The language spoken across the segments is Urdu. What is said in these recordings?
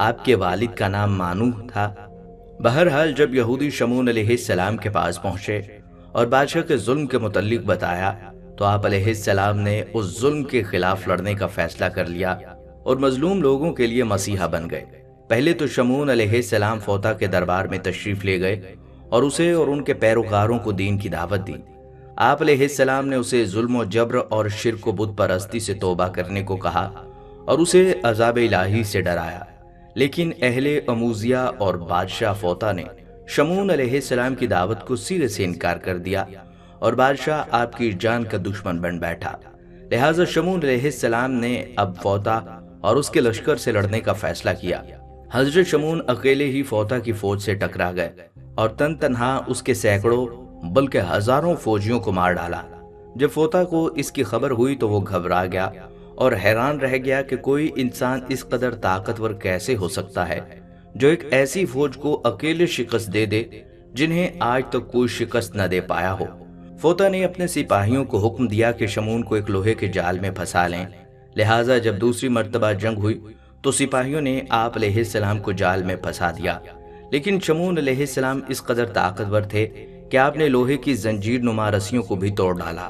آپ کے والد کا نام مانوح تھا۔ بہرحال جب یہودی شمون علیہ السلام کے پاس پہنچے اور بادشاہ کے ظلم کے متعلق بتایا تو آپ علیہ السلام نے اس ظلم کے خلاف لڑنے کا فیصلہ کر لیا اور مظلوم لوگوں کے لیے مسیحا بن گئے۔ پہلے تو شمون علیہ السلام فوطا کے دربار میں تشریف لے گئے اور اسے اور ان کے پیروکاروں کو دین کی دعوت دی۔ آپ علیہ السلام نے اسے ظلم و جبر اور شرک و بت پرستی سے توبہ کرنے کو کہا اور اسے عذاب الہی سے ڈرایا، لیکن اہل اموزیہ اور بادشاہ فوطا نے شمون علیہ السلام کی دعوت کو سرے سے انکار کر دیا اور بادشاہ آپ کی جان کا دشمن بن بیٹھا۔ لہٰذا شمون علیہ السلام نے اب فوطا اور اس کے لشکر سے لڑنے کا فیصلہ کیا۔ حضرت شمون اکیلے ہی فوطا کی فوج سے ٹکرا گئے اور تن تنہا اس کے سینکڑوں بلکہ ہزاروں فوجیوں کو مار ڈالا۔ جب فوطا کو اس کی خبر ہوئی تو وہ گھبرا گیا اور حیران رہ گیا کہ کوئی انسان اس قدر طاقتور کیسے ہو سکتا ہے جو ایک ایسی فوج کو اکیلے شکست دے دے جنہیں آج تک کوئی شکست نہ دے پایا ہو۔ فوطا نے اپنے سپاہیوں کو حکم دیا کہ شمون کو ایک لوہے کے جال میں پھنسا لیں۔ لہٰذا جب دوسری مرتبہ جنگ ہوئی تو سپاہیوں نے آپ علیہ السلام کو جال میں پھنسا دیا، لیکن شمون علیہ السلام اس قدر طاقتور تھے کہ آپ نے لوہے کی زنجیر نما رسیوں کو بھی توڑ ڈالا۔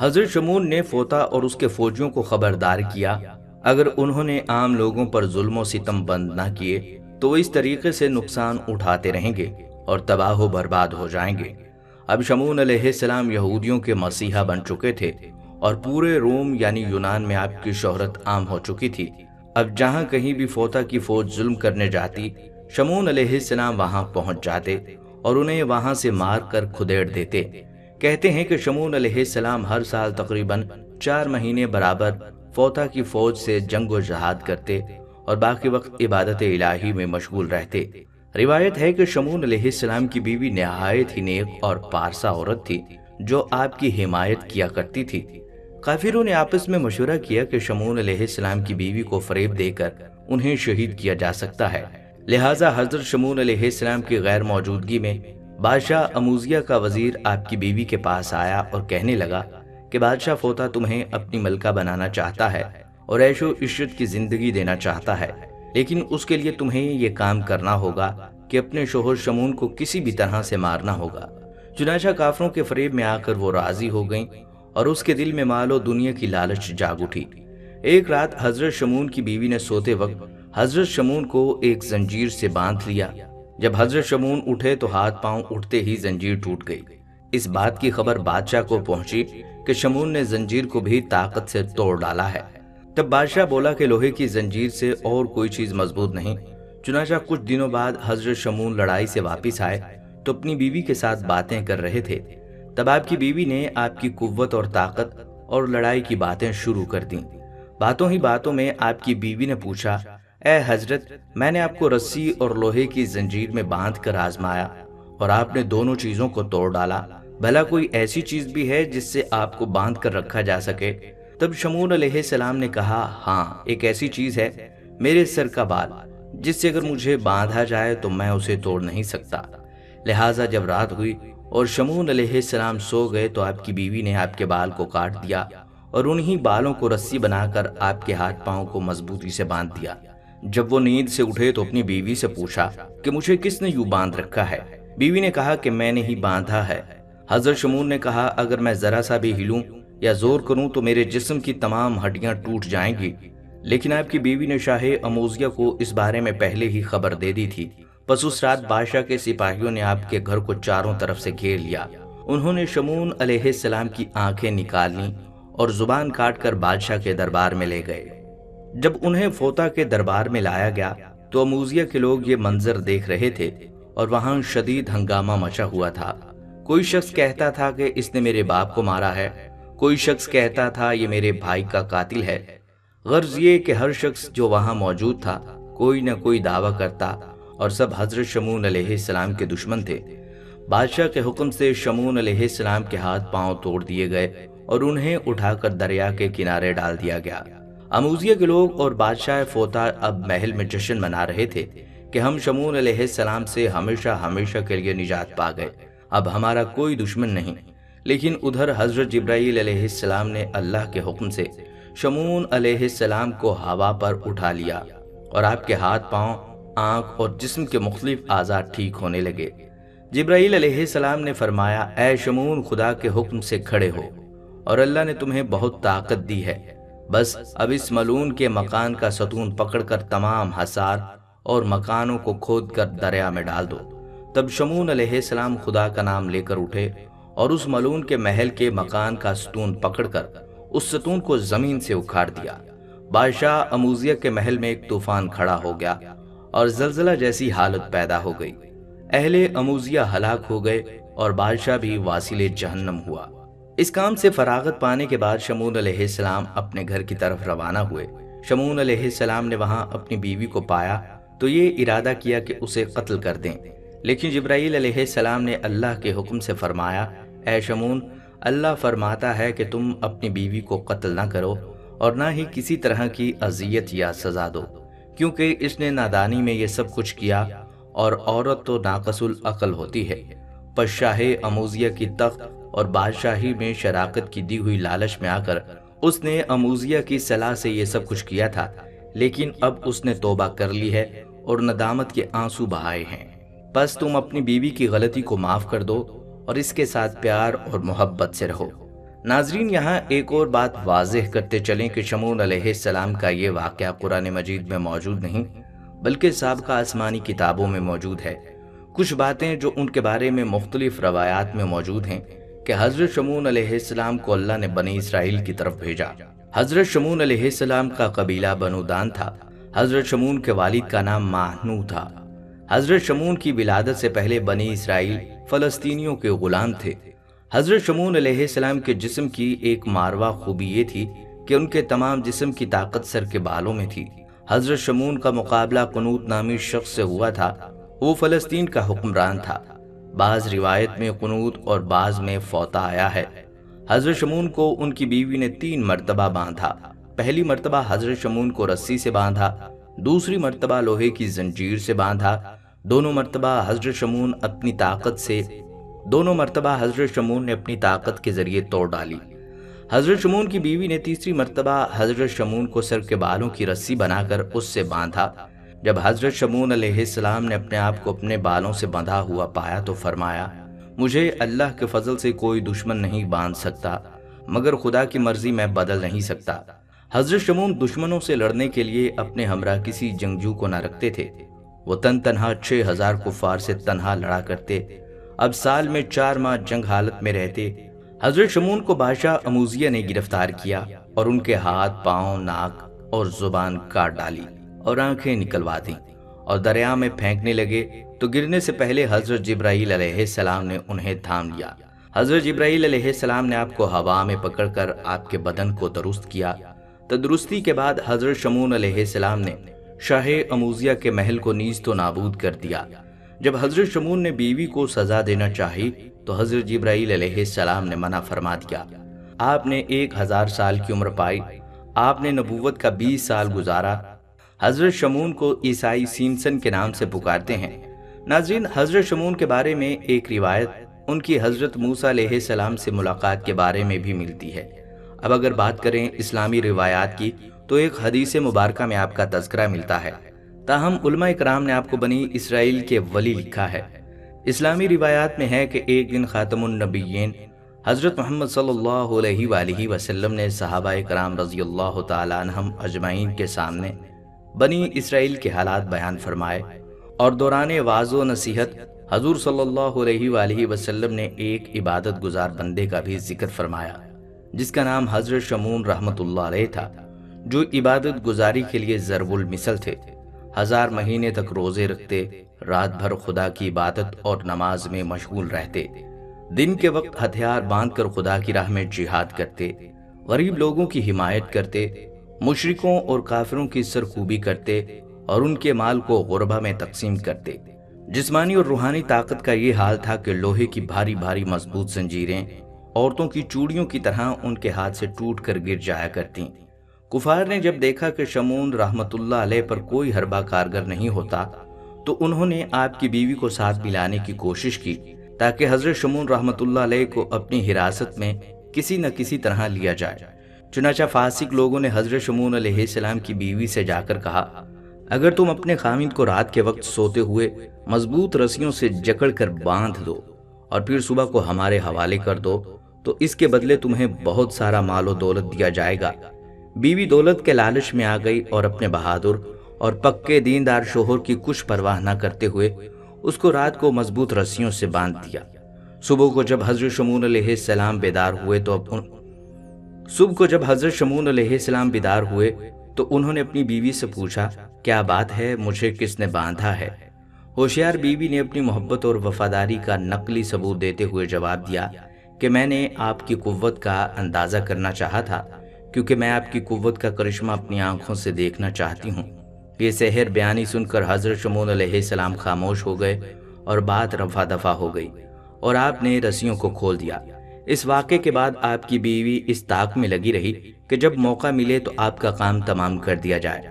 حضرت شمون نے فوطا اور اس کے فوجیوں کو خبردار کیا اگر انہوں نے عام لوگوں پر ظلم و ستم بند نہ کیے تو وہ اس طریقے سے نقصان اٹھاتے رہیں گے اور تباہ و برباد ہو جائیں گے۔ اب شمون علیہ السلام یہودیوں کے مسیحا بن چکے تھے اور پورے روم یعنی یونان میں آپ کی شہرت عام ہو چکی تھی۔ اب جہاں کہیں بھی فوطا کی فوج ظلم کرنے جاتی، شمون علیہ السلام وہاں پہنچ جاتے اور انہیں وہاں سے مار کر کھدیڑ دیتے۔ کہتے ہیں کہ شمون علیہ السلام ہر سال تقریباً 4 مہینے برابر فوطا کی فوج سے جنگ و جہاد کرتے اور باقی وقت عبادت الہی میں مشغول رہتے۔ روایت ہے کہ شمون علیہ السلام کی بیوی نہایت ہی نیک اور پارسا عورت تھی جو آپ کی حمایت کیا کرتی تھی۔ کافروں نے آپس میں مشورہ کیا کہ شمون علیہ السلام کی بیوی کو فریب دے کر انہیں شہید کیا جا سکتا ہے، لہٰذا حضرت شمون علیہ السلام کی غیر موجودگی میں بادشاہ اموزیہ کا وزیر آپ کی بیوی کے پاس آیا اور کہنے لگا کہ بادشاہ فوطا تمہیں اپنی ملکہ بنانا چاہتا ہے اور عیش و عشرت کی زندگی دینا چاہتا ہے، لیکن اس کے لیے تمہیں یہ کام کرنا ہوگا کہ اپنے شوہر شمون کو کسی بھی طرح سے مارنا ہوگا۔ چنانچہ کافروں کے فریب میں آ کر وہ راضی ہو گئیں اور اس کے دل میں مال و دنیا کی لالچ جاگ اٹھی۔ ایک رات حضرت شمون کی بیوی نے سوتے وقت حضرت شمون کو ایک زنجیر سے باندھ لیا۔ جب حضرت شمون اٹھے تو ہاتھ پاؤں اٹھتے ہی زنجیر ٹوٹ گئی۔ اس بات کی خبر بادشاہ کو پہنچی کہ شمون نے زنجیر کو بھی طاقت سے توڑ ڈالا ہے۔ تب بادشاہ بولا کہ لوہے کی زنجیر سے اور کوئی چیز مضبوط نہیں۔ چنانچہ کچھ دنوں بعد حضرت شمون لڑائی سے واپس آئے تو اپنی بیوی کے ساتھ باتیں کر رہے تھے۔ تب آپ کی بیوی نے آپ کی قوت اور طاقت اور لڑائی کی باتیں شروع کر دیں۔ باتوں ہی باتوں میں آپ کی بیوی نے پوچھا، اے حضرت، میں نے آپ کو رسی اور لوہے کی زنجیر میں باندھ کر آزمایا اور آپ نے دونوں چیزوں کو توڑ ڈالا، بھلا کوئی ایسی چیز بھی ہے جس سے آپ کو باندھ کر رکھا جا سکے؟ تب شمون علیہ السلام نے کہا، ہاں، ایک ایسی چیز ہے، میرے سر کا بال، جس سے اگر مجھے باندھا جائے تو میں اسے توڑ نہیں سکتا۔ لہٰذا جب رات ہوئی اور شمون علیہ السلام سو گئے تو آپ کی بیوی نے آپ کے بال کو کاٹ دیا اور انہی بالوں کو رسی بنا کر آپ کے ہاتھ پاؤں کو مضبوطی سے باندھ دیا۔ جب وہ نیند سے اٹھے تو اپنی بیوی سے پوچھا کہ مجھے کس نے یوں باندھ رکھا ہے؟ بیوی نے کہا کہ میں نے ہی باندھا ہے۔ حضرت شمون نے کہا، اگر میں ذرا سا بھی ہلوں یا زور کروں تو میرے جسم کی تمام ہڈیاں ٹوٹ جائیں گی، لیکن آپ کی بیوی نے شاہ اموزیہ کو اس بارے میں پہلے ہی خبر دے دی تھی۔ پس اس رات بادشاہ کے سپاہیوں نے آپ کے گھر کو چاروں طرف سے گھیر لیا۔ انہوں نے شمون علیہ السلام کی آنکھیں نکال لیں اور زبان کاٹ کر بادشاہ کے دربار میں لے گئے۔ جب انہیں فوطا کے دربار میں لایا گیا تو اموزیہ کے لوگ یہ منظر دیکھ رہے تھے اور وہاں شدید ہنگامہ مچا ہوا تھا۔ کوئی شخص کہتا تھا کہ اس نے میرے باپ کو مارا ہے، کوئی شخص کہتا تھا یہ میرے بھائی کا قاتل ہے۔ غرض یہ کہ ہر شخص جو وہاں موجود تھا کوئی نہ کوئی دعویٰ کرتا اور سب حضرت شمون علیہ السلام کے دشمن تھے۔ بادشاہ کے حکم سے شمون علیہ السلام کے ہاتھ پاؤں توڑ دیے گئے اور انہیں اٹھا کر دریا کے کنارے ڈال دیا گیا۔ اموزیہ کے لوگ اور بادشاہ فوطا اب محل میں جشن منا رہے تھے کہ ہم شمون علیہ السلام سے ہمیشہ ہمیشہ کے لیے نجات پا گئے، اب ہمارا کوئی دشمن نہیں۔ لیکن ادھر حضرت جبرائیل علیہ السلام نے اللہ کے حکم سے شمون علیہ السلام کو ہوا پر اٹھا لیا اور آپ کے ہاتھ پاؤں آنکھ اور جسم کے مختلف اعضاء ٹھیک ہونے لگے۔ جبرائیل علیہ السلام نے فرمایا، اے شمون، خدا کے حکم سے کھڑے ہو اور اللہ نے تمہیں بہت طاقت دی ہے، بس اب اس ملعون کے مکان کا ستون پکڑ کر تمام حصار اور مکانوں کو کھود کر دریا میں ڈال دو۔ تب شمون علیہ السلام خدا کا نام لے کر اٹھے اور اس ملعون کے محل کے مکان کا ستون پکڑ کر اس ستون کو زمین سے اکھاڑ دیا۔ بادشاہ اموزیہ کے محل میں ایک طوفان کھڑا ہو گیا اور زلزلہ جیسی حالت پیدا ہو گئی۔ اہل اموزیہ ہلاک ہو گئے اور بادشاہ بھی واصل جہنم ہوا۔ اس کام سے فراغت پانے کے بعد شمون علیہ السلام اپنے گھر کی طرف روانہ ہوئے۔ شمون علیہ السلام نے وہاں اپنی بیوی کو پایا تو یہ ارادہ کیا کہ اسے قتل کر دیں، لیکن جبرائیل علیہ السلام نے اللہ کے حکم سے فرمایا، اے شمون، اللہ فرماتا ہے کہ تم اپنی بیوی کو قتل نہ کرو اور نہ ہی کسی طرح کی اذیت یا سزا دو، کیونکہ اس نے نادانی میں یہ سب کچھ کیا اور عورت تو ناقص العقل ہوتی ہے۔ پس شاہ اموزیہ کی تخت اور بادشاہی میں شراکت کی دی ہوئی لالچ میں آ کر اس نے اموزیہ کی صلاح سے یہ سب کچھ کیا تھا، لیکن اب اس نے توبہ کر لی ہے اور ندامت کے آنسو بہائے ہیں۔ بس تم اپنی بیوی کی غلطی کو معاف کر دو اور اس کے ساتھ پیار اور محبت سے رہو۔ ناظرین، یہاں ایک اور بات واضح کرتے چلیں کہ شمون علیہ السلام کا یہ واقعہ قرآن مجید میں موجود نہیں بلکہ سابقہ آسمانی کتابوں میں موجود ہے۔ کچھ باتیں جو ان کے بارے میں مختلف روایات میں موجود ہیں کہ حضرت شمون علیہ السلام کو اللہ نے بنی اسرائیل کی طرف بھیجا۔ حضرت شمون علیہ السلام کا قبیلہ بنو دان تھا۔ حضرت شمون کے والد کا نام ماہنو تھا۔ حضرت شمون کی ولادت سے پہلے بنی اسرائیل فلسطینیوں کے غلام تھے۔ حضرت شمون علیہ السلام کے جسم کی ایک ماروا خوبی یہ تھی کہ ان کے تمام جسم کی طاقت سر کے بالوں میں تھی۔ حضرت شمون کا مقابلہ قنوت نامی شخص سے ہوا تھا۔ وہ فلسطین کا حکمران تھا۔ بعض روایت میں قنوت اور بعض میں فوتا آیا ہے۔ حضرت شمون کو ان کی بیوی نے 3 مرتبہ باندھا۔ پہلی مرتبہ حضرت شمون کو رسی سے باندھا، دوسری مرتبہ لوہے کی زنجیر سے باندھا، دونوں مرتبہ حضرت شمون نے اپنی طاقت کے ذریعے توڑ ڈالی۔ حضرت شمون کی بیوی نے تیسری مرتبہ حضرت شمون کو سر کے بالوں کی رسی بنا کر اس سے باندھا۔ جب حضرت شمون علیہ السلام نے اپنے آپ کو اپنے بالوں سے بندھا ہوا پایا تو فرمایا، مجھے اللہ کے فضل سے کوئی دشمن نہیں باندھ سکتا، مگر خدا کی مرضی میں بدل نہیں سکتا۔ حضرت شمون دشمنوں سے لڑنے کے لیے اپنے ہمراہ کسی جنگجو کو نہ رکھتے تھے۔ وہ تنہا 6000 کفار سے تنہا لڑا کرتے۔ اب سال میں 4 ماہ جنگ حالت میں رہتے۔ حضرت شمون کو بادشاہ اموزیہ نے گرفتار کیا اور ان کے ہاتھ، پاؤں، ناک اور زبان کاٹ ڈالی اور آنکھیں نکلوا دیں اور دریا میں پھینکنے لگے تو گرنے سے پہلے حضرت جبرائیل علیہ السلام نے انہیں تھام لیا۔ حضرت جبرائیل علیہ السلام نے آپ کو ہوا میں پکڑ کر آپ کے بدن کو درست کیا۔ تدرستی کے بعد حضرت شمون علیہ السلام نے شاہ اموزیہ کے محل کو نیست و نابود کر دیا۔ جب حضرت شمون نے بیوی کو سزا دینا چاہی تو حضرت جبرائیل علیہ السلام نے منع فرما دیا۔ آپ نے 1000 سال کی عمر پائی۔ آپ نے نبوت کا 20 سال گزارا۔ حضرت شمون کو عیسائی سیمسن کے نام سے پکارتے ہیں۔ ناظرین، حضرت شمون کے بارے میں ایک روایت ان کی حضرت موسیٰ علیہ السلام سے ملاقات کے بارے میں بھی ملتی ہے۔ اب اگر بات کریں اسلامی روایات کی تو ایک حدیث مبارکہ میں آپ کا تذکرہ ملتا ہے، تاہم علماء کرام نے آپ کو بنی اسرائیل کے ولی لکھا ہے۔ اسلامی روایات میں ہے کہ ایک دن خاتم النبیین حضرت محمد صلی اللہ علیہ وآلہ وسلم نے صحابہ کرام رضی اللہ تعالیٰ عنہم اجمعین کے سامنے بنی اسرائیل کے حالات بیان فرمائے، اور دوران وعظ و نصیحت حضور صلی اللہ علیہ وآلہ وسلم نے ایک عبادت گزار بندے کا بھی ذکر فرمایا جس کا نام حضرت شمون رحمۃ اللہ علیہ تھا، جو عبادت گزاری کے لیے ضرب المثل تھے۔ 1000 مہینے تک روزے رکھتے، رات بھر خدا کی عبادت اور نماز میں مشغول رہتے، دن کے وقت ہتھیار باندھ کر خدا کی راہ میں جہاد کرتے، غریب لوگوں کی حمایت کرتے، مشرکوں اور کافروں کی سرکوبی کرتے اور ان کے مال کو غربا میں تقسیم کرتے۔ جسمانی اور روحانی طاقت کا یہ حال تھا کہ لوہے کی بھاری بھاری مضبوط زنجیریں عورتوں کی چوڑیوں کی طرح ان کے ہاتھ سے ٹوٹ کر گر جایا کرتیں۔ کفار نے جب دیکھا کہ شمون رحمت اللہ علیہ پر کوئی حربہ کارگر نہیں ہوتا تو انہوں نے آپ کی بیوی کو ساتھ ملانے کی کوشش کی تاکہ حضرت شمون رحمت اللہ علیہ کو اپنی حراست میں کسی نہ کسی طرح لیا جائے۔ چنانچہ فاسق لوگوں نے حضرت شمون علیہ السلام کی بیوی سے جا کر کہا، اگر تم اپنے خامند کو رات کے وقت سوتے ہوئے مضبوط رسیوں سے جکڑ کر باندھ دو اور پھر صبح کو ہمارے حوالے کر دو تو اس کے بدلے تمہیں بہت سارا مال و دولت دیا جائے گا۔ بیوی دولت کے لالچ میں آ گئی اور اپنے بہادر اور پکے دیندار شوہر کی کچھ پرواہ نہ کرتے ہوئے اس کو رات کو مضبوط رسیوں سے باندھ دیا۔ صبح کو جب حضرت شمعون علیہ السلام بیدار ہوئے تو انہوں نے اپنی بیوی سے پوچھا، کیا بات ہے، مجھے کس نے باندھا ہے؟ ہوشیار بیوی نے اپنی محبت اور وفاداری کا نقلی ثبوت دیتے ہوئے جواب دیا کہ میں نے آپ کی قوت کا اندازہ کرنا چاہا تھا، کیونکہ میں آپ کی قوت کا کرشمہ اپنی آنکھوں سے دیکھنا چاہتی ہوں۔ یہ سحر بیانی سن کر حضرت شمعون علیہ السلام خاموش ہو گئے اور بات رفع دفع ہو گئی اور آپ نے رسیوں کو کھول دیا۔ اس واقعے کے بعد آپ کی بیوی اس طاق میں لگی رہی کہ جب موقع ملے تو آپ کا کام تمام کر دیا جائے۔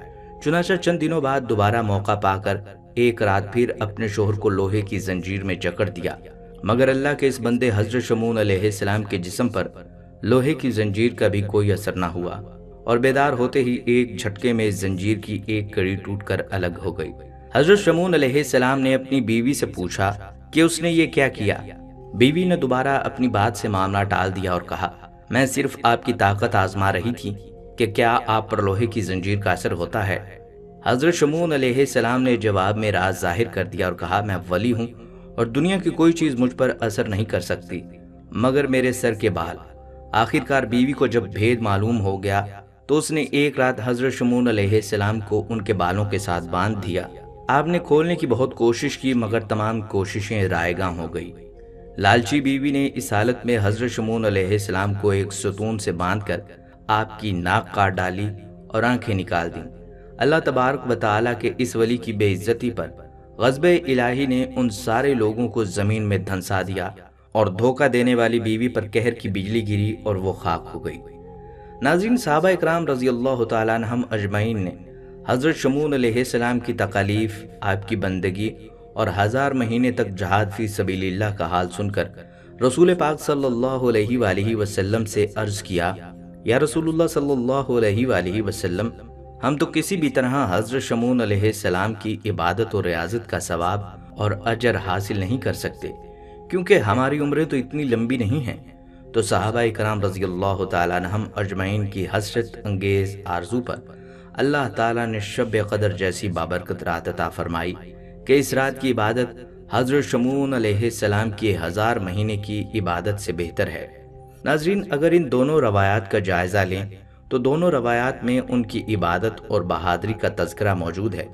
چنانچہ چند دنوں بعد دوبارہ موقع پا کر ایک رات پھر اپنے شوہر کو لوہے کی زنجیر میں جکڑ دیا، مگر اللہ کے اس بندے حضرت شمعون علیہ السلام کے جسم پر لوہے کی زنجیر کا بھی کوئی اثر نہ ہوا، اور بیدار ہوتے ہی ایک جھٹکے میں زنجیر کی ایک کڑی ٹوٹ کر الگ ہو گئی۔ حضرت شمعون علیہ السلام نے اپنی بیوی سے پوچھا کہ اس نے یہ کیا کیا؟ بیوی نے دوبارہ اپنی بات سے معاملہ ٹال دیا اور کہا، میں صرف آپ کی طاقت آزما رہی تھی کہ کیا آپ پر لوہے کی زنجیر کا اثر ہوتا ہے۔ حضرت شمعون علیہ السلام نے جواب میں راز ظاہر کر دیا اور کہا، میں ولی ہوں اور دنیا کی کوئی چیز مجھ پر اثر نہیں کر سکتی مگر میرے سر کے بال۔ آخرکار بیوی کو جب بھید معلوم ہو گیا تو اس نے ایک رات حضرت شمعون علیہ السلام کو ان کے بالوں کے ساتھ باندھ دیا۔ آپ نے کھولنے کی بہت کوشش کی مگر تمام کوششیں رائے گاں ہو گئی۔ لالچی بیوی نے اس حالت میں حضرت شمعون علیہ السلام کو ایک ستون سے باندھ کر آپ کی ناک کاٹ ڈالی اور آنکھیں نکال دیں۔ اللہ تبارک و تعالیٰ کے اس ولی کی بے عزتی پر غضب الہی نے ان سارے لوگوں کو زمین میں دھنسا دیا اور دھوکہ دینے والی بیوی پر قہر کی بجلی گری اور وہ خاک ہو گئی۔ ناظرین، صحابہ اکرام رضی اللہ تعالیٰ عنہم اجمعین نے حضرت شمعون علیہ السلام کی تکالیف، آپ کی بندگی اور 1000 مہینے تک جہاد فی سبیل اللہ کا حال سن کر رسول پاک صلی اللہ علیہ وآلہ وسلم سے عرض کیا، یا رسول اللہ صلی اللہ علیہ وآلہ وسلم، ہم تو کسی بھی طرح حضرت شمعون علیہ السلام کی عبادت و ریاضت کا ثواب اور اجر حاصل نہیں کر سکتے، کیونکہ ہماری عمریں تو اتنی لمبی نہیں ہیں۔ تو صحابہ کرام رضی اللہ تعالیٰ عنہم اجمعین کی حسرت انگیز آرزو پر اللہ تعالیٰ نے شب قدر جیسی بابرکت رات عطا فرمائی کہ اس رات کی عبادت حضرت شمعون علیہ السلام کی 1000 مہینے کی عبادت سے بہتر ہے۔ ناظرین، اگر ان دونوں روایات کا جائزہ لیں تو دونوں روایات میں ان کی عبادت اور بہادری کا تذکرہ موجود ہے،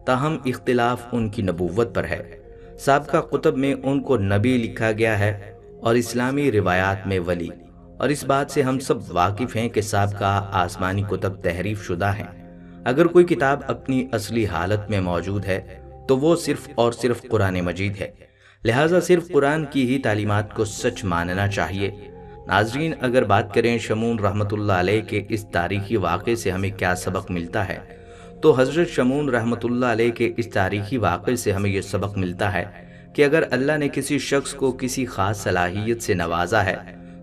تاہم اختلاف ان کی نبوت پر ہے۔ سابقہ کتب میں ان کو نبی لکھا گیا ہے اور اسلامی روایات میں ولی، اور اس بات سے ہم سب واقف ہیں کہ سابقہ آسمانی کتب تحریف شدہ ہیں۔ اگر کوئی کتاب اپنی اصلی حالت میں موجود ہے تو وہ صرف اور صرف قرآن مجید ہے، لہٰذا صرف قرآن کی ہی تعلیمات کو سچ ماننا چاہیے۔ ناظرین، اگر بات کریں شمعون رحمۃ اللہ علیہ کے اس تاریخی واقعے سے ہمیں کیا سبق ملتا ہے، تو حضرت شمعون رحمۃ اللہ علیہ کے اس تاریخی واقعے سے ہمیں یہ سبق ملتا ہے کہ اگر اللہ نے کسی شخص کو کسی خاص صلاحیت سے نوازا ہے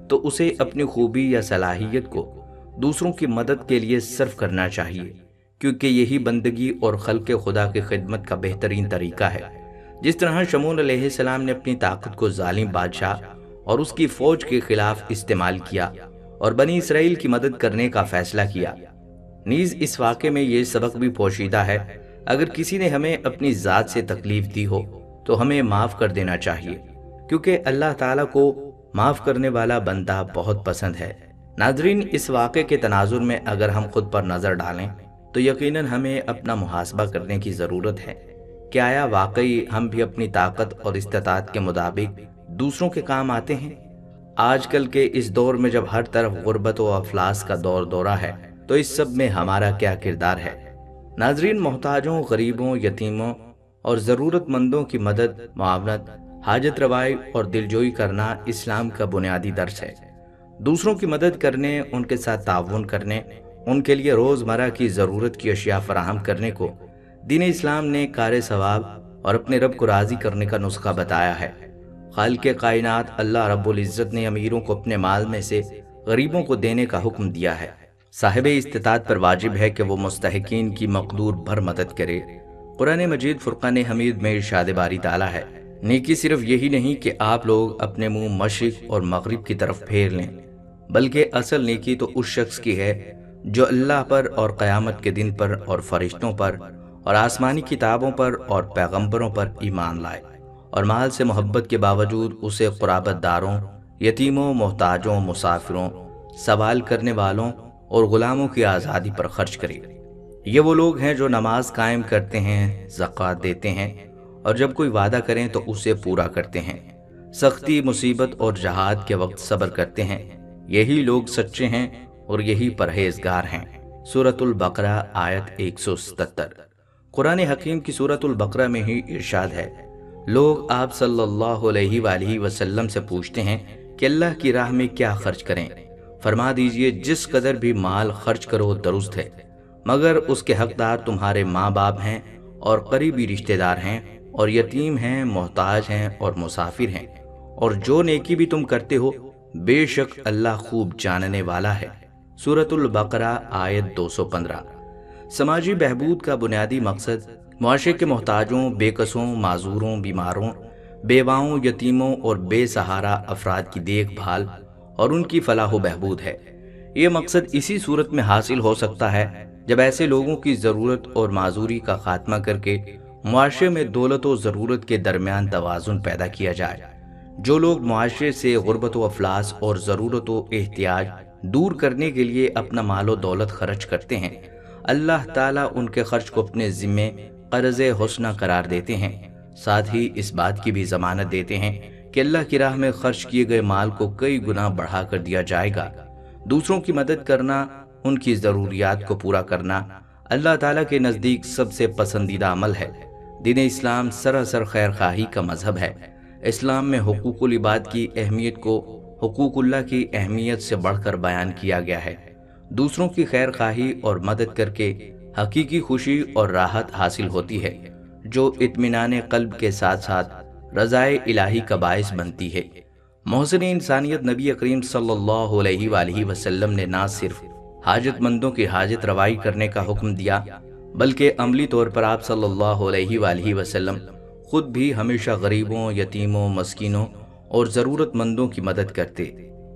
تو اسے اپنی خوبی یا صلاحیت کو دوسروں کی مدد کے لیے صرف کرنا چاہیے، کیونکہ یہی بندگی اور خلق خدا کی خدمت کا بہترین طریقہ ہے۔ جس طرح شمعون علیہ السلام نے اپنی طاقت کو ظالم بادشاہ اور اس کی فوج کے خلاف استعمال کیا اور بنی اسرائیل کی مدد کرنے کا فیصلہ کیا، نیز اس واقعے میں یہ سبق بھی پوشیدہ ہے، اگر کسی نے ہمیں اپنی ذات سے تکلیف دی ہو تو ہمیں معاف کر دینا چاہیے، کیونکہ اللہ تعالیٰ کو معاف کرنے والا بندہ بہت پسند ہے۔ ناظرین، اس واقعے کے تناظر میں اگر ہم خود پر نظر ڈالیں تو یقیناً ہمیں اپنا محاسبہ کرنے کی ضرورت ہے کہ آیا واقعی ہم بھی اپنی طاقت اور استطاعت کے مطابق دوسروں کے کام آتے ہیں؟ آج کل کے اس دور میں جب ہر طرف غربت و افلاس کا دور دورہ ہے تو اس سب میں ہمارا کیا کردار ہے؟ ناظرین، محتاجوں، غریبوں، یتیموں اور ضرورت مندوں کی مدد، معاونت، حاجت روائی اور دلجوئی کرنا اسلام کا بنیادی درس ہے۔ دوسروں کی مدد کرنے، ان کے ساتھ تعاون کرنے، ان کے لیے روزمرہ کی ضرورت کی اشیاء فراہم کرنے کو دین اسلام نے کار ثواب اور اپنے رب کو راضی کرنے کا نسخہ بتایا ہے۔ خالق کائنات اللہ رب العزت نے امیروں کو اپنے مال میں سے غریبوں کو دینے کا حکم دیا ہے۔ صاحب استطاعت پر واجب ہے کہ وہ مستحقین کی مقدور بھر مدد کرے۔ قرآن مجید فرقان حمید میں ارشاد باری تعالیٰ ہے، نیکی صرف یہی نہیں کہ آپ لوگ اپنے منہ مشرق اور مغرب کی طرف پھیر لیں، بلکہ اصل نیکی تو اس شخص کی ہے جو اللہ پر اور قیامت کے دن پر اور فرشتوں پر اور آسمانی کتابوں پر اور پیغمبروں پر ایمان لائے، اور مال سے محبت کے باوجود اسے قرابت داروں، یتیموں، محتاجوں، مسافروں، سوال کرنے والوں اور غلاموں کی آزادی پر خرچ کرے۔ یہ وہ لوگ ہیں جو نماز قائم کرتے ہیں، زکوٰۃ دیتے ہیں، اور جب کوئی وعدہ کریں تو اسے پورا کرتے ہیں، سختی، مصیبت اور جہاد کے وقت صبر کرتے ہیں۔ یہی لوگ سچے ہیں اور یہی پرہیزگار ہیں۔ سورۃ البقرہ آیت 177۔ قرآن حکیم کی سورۃ البقرہ میں ہی ارشاد ہے، لوگ آپ صلی اللہ علیہ وآلہ وسلم سے پوچھتے ہیں کہ اللہ کی راہ میں کیا خرچ کریں؟ فرما دیجئے جس قدر بھی مال خرچ کرو درست ہے، مگر اس کے حقدار تمہارے ماں باپ ہیں اور قریبی رشتہ دار ہیں اور یتیم ہیں، محتاج ہیں اور مسافر ہیں، اور جو نیکی بھی تم کرتے ہو بے شک اللہ خوب جاننے والا ہے۔ سورۃ البقرہ آیت 215۔ سماجی بہبود کا بنیادی مقصد معاشرے کے محتاجوں، بے کسوں، معذوروں، بیماروں، بیواؤں، یتیموں اور بے سہارا افراد کی دیکھ بھال اور ان کی فلاح و بہبود ہے۔ یہ مقصد اسی صورت میں حاصل ہو سکتا ہے جب ایسے لوگوں کی ضرورت اور معذوری کا خاتمہ کر کے معاشرے میں دولت و ضرورت کے درمیان توازن پیدا کیا جائے۔ جو لوگ معاشرے سے غربت و افلاس اور ضرورت و احتیاج دور کرنے کے لیے اپنا مال و دولت خرچ کرتے ہیں، اللہ تعالیٰ ان کے خرچ کو اپنے ذمے قرض حسنہ قرار دیتے ہیں، ساتھ ہی اس بات کی بھی ضمانت دیتے ہیں کہ اللہ کی راہ میں خرچ کیے گئے مال کو کئی گنا بڑھا کر دیا جائے گا۔ دوسروں کی مدد کرنا، ان کی ضروریات کو پورا کرنا اللہ تعالیٰ کے نزدیک سب سے پسندیدہ عمل ہے۔ دین اسلام سراسر خیر خواہی کا مذہب ہے۔ اسلام میں حقوق العباد کی اہمیت کو حقوق اللہ کی اہمیت سے بڑھ کر بیان کیا گیا ہے۔ دوسروں کی خیر خواہی اور مدد کر کے حقیقی خوشی اور راحت حاصل ہوتی ہے، جو اطمینان قلب کے ساتھ ساتھ رضائے الہی کا باعث بنتی ہے۔ محسن انسانیت نبی کریم صلی اللہ علیہ وآلہ وسلم نے نہ صرف حاجت مندوں کی حاجت روائی کرنے کا حکم دیا، بلکہ عملی طور پر آپ صلی اللہ علیہ وآلہ وسلم خود بھی ہمیشہ غریبوں، یتیموں، مسکینوں اور ضرورت مندوں کی مدد کرتے۔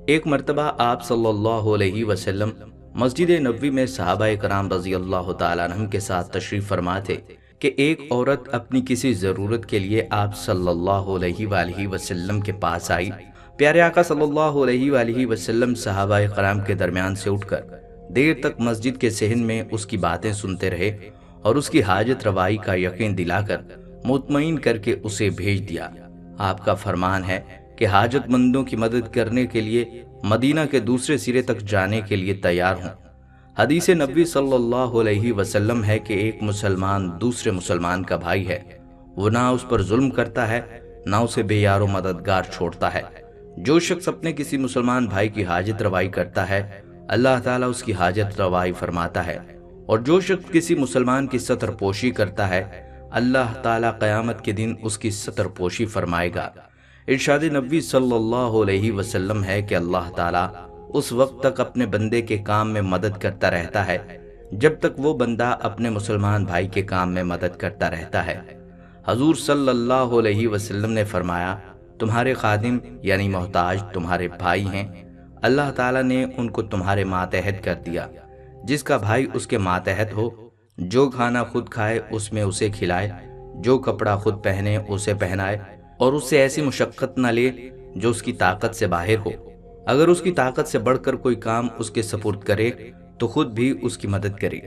ایک مرتبہ آپ صلی اللہ علیہ وسلم مسجد نبوی میں صحابہ کرام رضی اللہ تعالیٰ عنہم کے ساتھ تشریف فرما تھے کہ ایک عورت اپنی کسی ضرورت کے لیے آپ صلی اللہ علیہ وآلہ وسلم کے پاس آئی۔ پیارے آقا صلی اللہ علیہ وآلہ وسلم صحابہ کرام کے درمیان سے اٹھ کر دیر تک مسجد کے صحن میں اس کی باتیں سنتے رہے اور اس کی حاجت روائی کا یقین دلا کر مطمئن کر کے اسے بھیج دیا۔ آپ کا فرمان ہے کہ حاجت مندوں کی مدد کرنے کے لیے مدینہ کے دوسرے سرے تک جانے کے لیے تیار ہوں۔ حدیث نبوی صلی اللہ علیہ وسلم ہے کہ ایک مسلمان دوسرے مسلمان کا بھائی ہے، وہ نہ اس پر ظلم کرتا ہے نہ اسے بے یار و مددگار چھوڑتا ہے۔ جو شخص اپنے کسی مسلمان بھائی کی حاجت روائی کرتا ہے اللہ تعالیٰ اس کی حاجت روائی فرماتا ہے، اور جو شخص کسی مسلمان کی ستر پوشی کرتا ہے اللہ تعالیٰ قیامت کے دن اس کی ستر پوشی فرمائے گا۔ ارشاد نبوی صلی اللہ علیہ وسلم ہے کہ اللہ تعالیٰ اس وقت تک اپنے بندے کے کام میں مدد کرتا رہتا ہے جب تک وہ بندہ اپنے مسلمان بھائی کے کام میں مدد کرتا رہتا ہے۔ حضور صلی اللہ علیہ وسلم نے فرمایا، تمہارے خادم یعنی محتاج تمہارے بھائی ہیں، اللہ تعالیٰ نے ان کو تمہارے ماتحت کر دیا۔ جس کا بھائی اس کے ماتحت ہو، جو کھانا خود کھائے اس میں اسے کھلائے، جو کپڑا خود پہنے اسے پہنائے، اور اس سے ایسی مشقت نہ لے جو اس کی طاقت سے باہر ہو۔ اگر اس کی طاقت سے بڑھ کر کوئی کام اس کے سپرد کرے تو خود بھی اس کی مدد کرے۔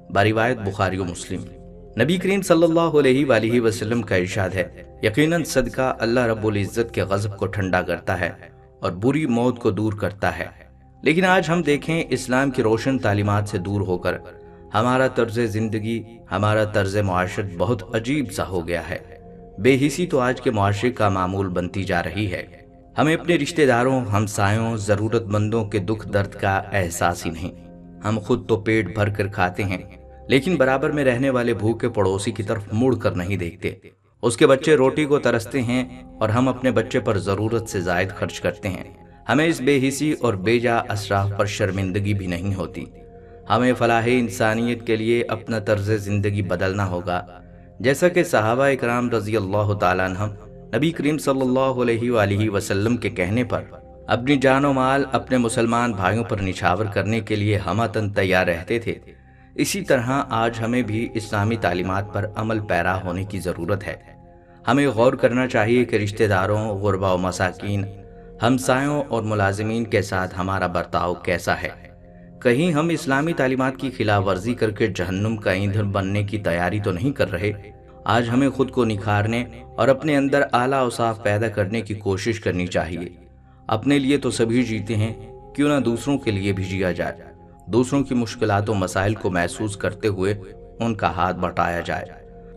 بروایت بخاری و مسلم۔ نبی کریم صلی اللہ علیہ وآلہ وسلم کا ارشاد ہے، یقیناً صدقہ اللہ رب العزت کے غضب کو ٹھنڈا کرتا ہے اور بری موت کو دور کرتا ہے۔ لیکن آج ہم دیکھیں اسلام کی روشن تعلیمات سے دور ہو کر ہمارا طرز زندگی، ہمارا طرز معاشرت بہت عجیب سا ہو گیا ہے۔ بے حسی تو آج کے معاشرے کا معمول بنتی جا رہی ہے۔ ہمیں اپنے رشتہ داروں، ہمسایوں، ضرورت مندوں کے دکھ درد کا احساس ہی نہیں۔ ہم خود تو پیٹ بھر کر کھاتے ہیں، لیکن برابر میں رہنے والے بھوکے پڑوسی کی طرف مڑ کر نہیں دیکھتے۔ اس کے بچے روٹی کو ترستے ہیں اور ہم اپنے بچے پر ضرورت سے زائد خرچ کرتے ہیں۔ ہمیں اس بے حسی اور بے جا اسراف پر شرمندگی بھی نہیں ہوتی۔ ہمیں فلاح انسانیت کے لیے اپنا طرز زندگی بدلنا ہوگا، جیسا کہ صحابہ اکرام رضی اللہ تعالیٰ عنہم نبی کریم صلی اللہ علیہ وآلہ وسلم کے کہنے پر اپنی جان و مال اپنے مسلمان بھائیوں پر نچھاور کرنے کے لیے ہمتاً تیار رہتے تھے، اسی طرح آج ہمیں بھی اسلامی تعلیمات پر عمل پیرا ہونے کی ضرورت ہے۔ ہمیں غور کرنا چاہیے کہ رشتہ داروں، غربا و مساکین، ہمسایوں اور ملازمین کے ساتھ ہمارا برتاؤ کیسا ہے۔ کہیں ہم اسلامی تعلیمات کی خلاف ورزی کر کے جہنم کا ایندھن بننے کی تیاری تو نہیں کر رہے؟ آج ہمیں خود کو نکھارنے اور اپنے اندر اعلیٰ اوصاف پیدا کرنے کی کوشش کرنی چاہیے۔ اپنے لیے تو سبھی جیتے ہیں، کیوں نہ دوسروں کے لیے بھی جیا جائے، دوسروں کی مشکلات و مسائل کو محسوس کرتے ہوئے ان کا ہاتھ بٹایا جائے۔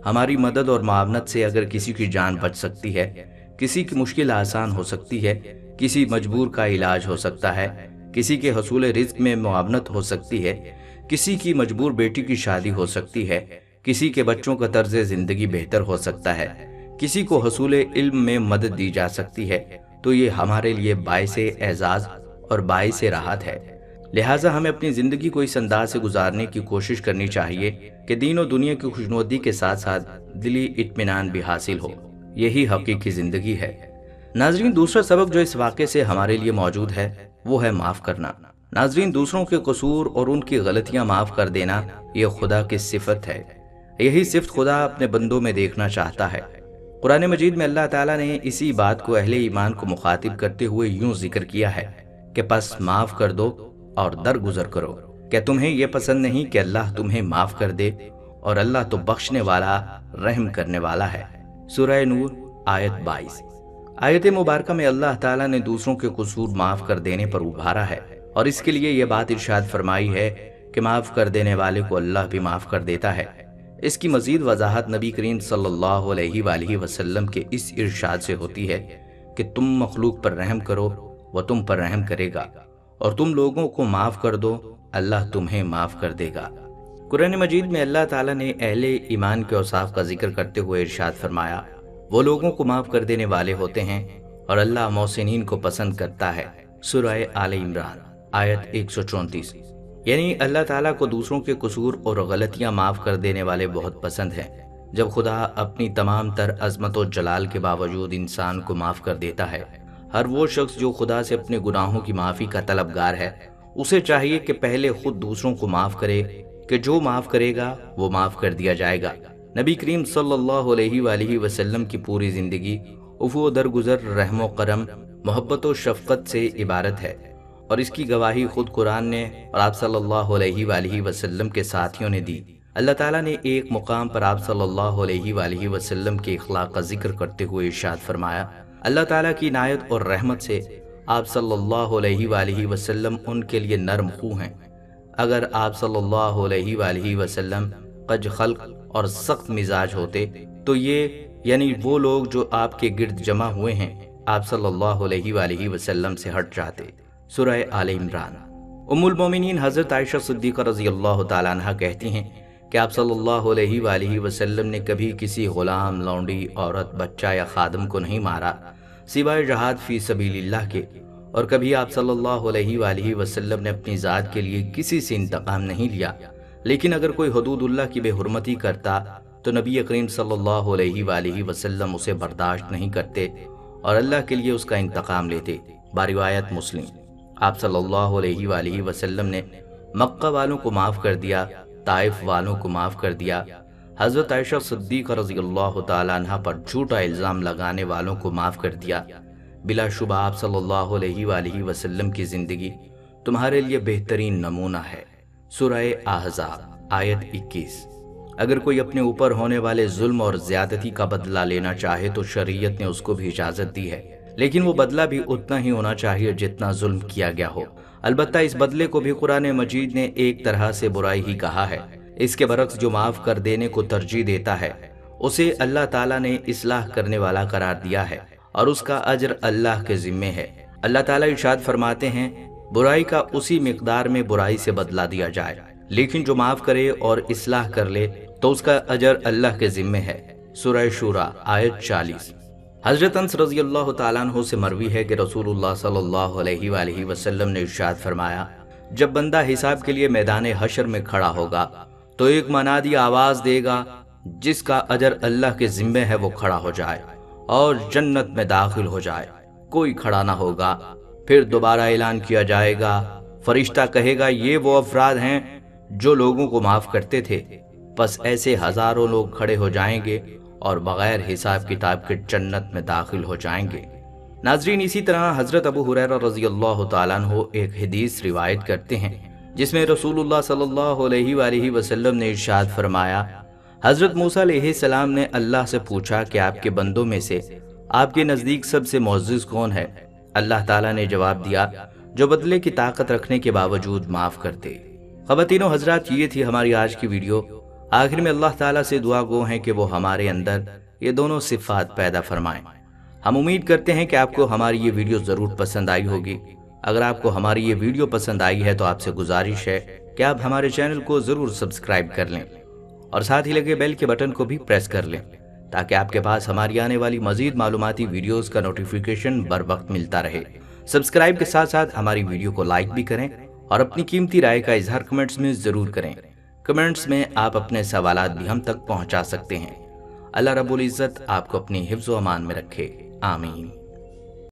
ہماری مدد اور معاونت سے اگر کسی کی جان بچ سکتی ہے، کسی کی مشکل آسان ہو سکتی ہے، کسی مجبور کا علاج ہو سکتا ہے، کسی کے حصول رزق میں معاونت ہو سکتی ہے، کسی کی مجبور بیٹی کی شادی ہو سکتی ہے، کسی کے بچوں کا طرز زندگی بہتر ہو سکتا ہے، کسی کو حصول علم میں مدد دی جا سکتی ہے، تو یہ ہمارے لیے باعث اعزاز اور باعث راحت ہے۔ لہٰذا ہمیں اپنی زندگی کو اس انداز سے گزارنے کی کوشش کرنی چاہیے کہ دین و دنیا کی خوشنودی کے ساتھ ساتھ دلی اطمینان بھی حاصل ہو۔ یہی حقیقی زندگی ہے۔ ناظرین، دوسرا سبق جو اس واقعے سے ہمارے لیے موجود ہے وہ ہے معاف کرنا۔ ناظرین، دوسروں کے قصور اور ان کی غلطیاں معاف کر دینا یہ خدا کی صفت ہے۔ یہی صفت خدا اپنے بندوں میں دیکھنا چاہتا ہے۔ قرآن مجید میں اللہ تعالیٰ نے اسی بات کو اہل ایمان کو مخاطب کرتے ہوئے یوں ذکر کیا ہے کہ پس معاف کر دو اور درگزر کرو۔ کیا تمہیں یہ پسند نہیں کہ اللہ تمہیں معاف کر دے؟ اور اللہ تو بخشنے والا، رحم کرنے والا ہے۔ سورہ نور آیت 22۔ آیت مبارکہ میں اللہ تعالیٰ نے دوسروں کے قصور معاف کر دینے پر ابھارا ہے، اور اس کے لیے یہ بات ارشاد فرمائی ہے کہ معاف کر دینے والے کو اللہ بھی معاف کر دیتا ہے۔ اس کی مزید وضاحت نبی کریم صلی اللہ علیہ وآلہ وسلم کے اس ارشاد سے ہوتی ہے کہ تم مخلوق پر رحم کرو، وہ تم پر رحم کرے گا، اور تم لوگوں کو معاف کر دو، اللہ تمہیں معاف کر دے گا۔ قرآن مجید میں اللہ تعالیٰ نے اہل ایمان کے اوصاف کا ذکر کرتے ہوئے ارشاد فرمایا، وہ لوگوں کو معاف کر دینے والے ہوتے ہیں اور اللہ محسنین کو پسند کرتا ہے۔ سورہ آل عمران آیت 134۔ یعنی اللہ تعالیٰ کو دوسروں کے قصور اور غلطیاں معاف کر دینے والے بہت پسند ہیں۔ جب خدا اپنی تمام تر عظمت و جلال کے باوجود انسان کو معاف کر دیتا ہے، ہر وہ شخص جو خدا سے اپنے گناہوں کی معافی کا طلبگار ہے، اسے چاہیے کہ پہلے خود دوسروں کو معاف کرے، کہ جو معاف کرے گا وہ معاف کر دیا جائے گا۔ نبی کریم صلی اللہ علیہ وآلہ وسلم کی پوری زندگی عفو و درگزر، رحم و کرم، محبت و شفقت سے عبارت ہے، اور اس کی گواہی خود قرآن نے اور آپ صلی اللہ علیہ وآلہ وسلم کے ساتھیوں نے دی۔ اللہ تعالیٰ نے ایک مقام پر آپ صلی اللہ علیہ وآلہ وسلم کے اخلاق کا ذکر کرتے ہوئے ارشاد فرمایا، اللہ تعالیٰ کی عنایت اور رحمت سے آپ صلی اللہ علیہ وآلہ وسلم ان کے لیے نرم خو ہیں۔ اگر آپ صلی اللہ علیہ وآلہ وسلم قج خلق اور سخت مزاج ہوتے تو یہ یعنی وہ لوگ جو آپ کے گرد جمع ہوئے ہیں آپ صلی اللہ علیہ وآلہ وسلم سے ہٹ جاتے۔ سورہ آل عمران۔ ام المومنین حضرت عائشہ صدیقہ رضی اللہ تعالیٰ عنہ کہتی ہیں کہ آپ صلی اللہ علیہ وآلہ وسلم نے کبھی کسی غلام، لونڈی، عورت، بچہ یا خادم کو نہیں مارا سوائے جہاد فی سبیل اللہ کے، اور کبھی آپ صلی اللہ علیہ وآلہ وسلم نے اپنی ذات کے لیے کسی سے انتقام نہیں لیا۔ لیکن اگر کوئی حدود اللہ کی بے حرمتی کرتا تو نبی کریم صلی اللہ علیہ وآلہ وسلم اسے برداشت نہیں کرتے اور اللہ کے لیے اس کا انتقام لیتے۔ باروایت مسلم۔ آپ صلی اللہ علیہ وآلہ وسلم نے مکہ والوں کو معاف کر دیا، طائف والوں کو معاف کر دیا، حضرت عائشہ صدیقہ رضی اللہ تعالیٰ عنہ پر جھوٹا الزام لگانے والوں کو معاف کر دیا۔ بلا شبہ آپ صلی اللہ علیہ وآلہ وسلم کی زندگی تمہارے لیے بہترین نمونہ ہے۔ سورہ احزاب آیت 21۔ اگر کوئی اپنے اوپر ہونے والے ظلم اور زیادتی کا بدلہ لینا چاہے تو شریعت نے اس کو بھی اجازت دی ہے، لیکن وہ بدلہ بھی اتنا ہی ہونا چاہیے جتنا ظلم کیا گیا ہو۔ البتہ اس بدلے کو بھی قرآن مجید نے ایک طرح سے برائی ہی کہا ہے۔ اس کے برعکس جو معاف کر دینے کو ترجیح دیتا ہے اسے اللہ تعالیٰ نے اصلاح کرنے والا قرار دیا ہے، اور اس کا اجر اللہ کے ذمے ہے۔ اللہ تعالیٰ ارشاد فرماتے ہیں، برائی کا اسی مقدار میں برائی سے بدلہ دیا جائے، لیکن جو معاف کرے اور اصلاح کر لے تو اس کا اجر اللہ کے ذمے ہے۔ سورہ شورى آیت 40۔ حضرت انس رضی اللہ تعالیٰ عنہ سے مروی ہے کہ رسول اللہ صلی اللہ علیہ وآلہ وسلم نے ارشاد فرمایا، جب بندہ حساب کے لیے میدان حشر میں کھڑا ہوگا تو ایک منادی آواز دے گا، جس کا اجر اللہ کے ذمے ہے وہ کھڑا ہو جائے اور جنت میں داخل ہو جائے۔ کوئی کھڑا نہ ہوگا۔ پھر دوبارہ اعلان کیا جائے گا، فرشتہ کہے گا یہ وہ افراد ہیں جو لوگوں کو معاف کرتے تھے۔ پس ایسے ہزاروں لوگ کھڑے ہو جائیں گے اور بغیر حساب کتاب کے جنت میں داخل ہو جائیں گے۔ ناظرین، اسی طرح حضرت ابو ہریرہ رضی اللہ تعالیٰ عنہ ایک حدیث روایت کرتے ہیں جس میں رسول اللہ صلی اللہ علیہ وآلہ وسلم نے ارشاد فرمایا، حضرت موسیٰ علیہ السلام نے اللہ سے پوچھا کہ آپ کے بندوں میں سے آپ کے نزدیک سب سے معزز کون ہے؟ اللہ تعالیٰ نے جواب دیا، جو بدلے کی طاقت رکھنے کے باوجود معاف کرتے۔ خواتین و حضرات، یہ تھی ہماری آج کی ویڈیو۔ آخر میں اللہ تعالیٰ سے دعا گو ہیں کہ وہ ہمارے اندر یہ دونوں صفات پیدا فرمائیں۔ ہم امید کرتے ہیں کہ آپ کو ہماری یہ ویڈیو ضرور پسند آئی ہوگی۔ اگر آپ کو ہماری یہ ویڈیو پسند آئی ہے تو آپ سے گزارش ہے کہ آپ ہمارے چینل کو ضرور سبسکرائب کر لیں اور ساتھ ہی لگے بیل کے بٹن کو بھی پریس کر لیں تاکہ آپ کے پاس ہماری آنے والی مزید معلوماتی ویڈیوز کا نوٹیفیکیشن بر وقت ملتا رہے۔ سبسکرائب کے ساتھ ساتھ ہماری ویڈیو کو لائک بھی کریں اور اپنی قیمتی رائے کا اظہار کمنٹس میں ضرور کریں۔ کمنٹس میں آپ اپنے سوالات بھی ہم تک پہنچا سکتے ہیں۔ اللہ رب العزت آپ کو اپنی حفظ و امان میں رکھے، آمین۔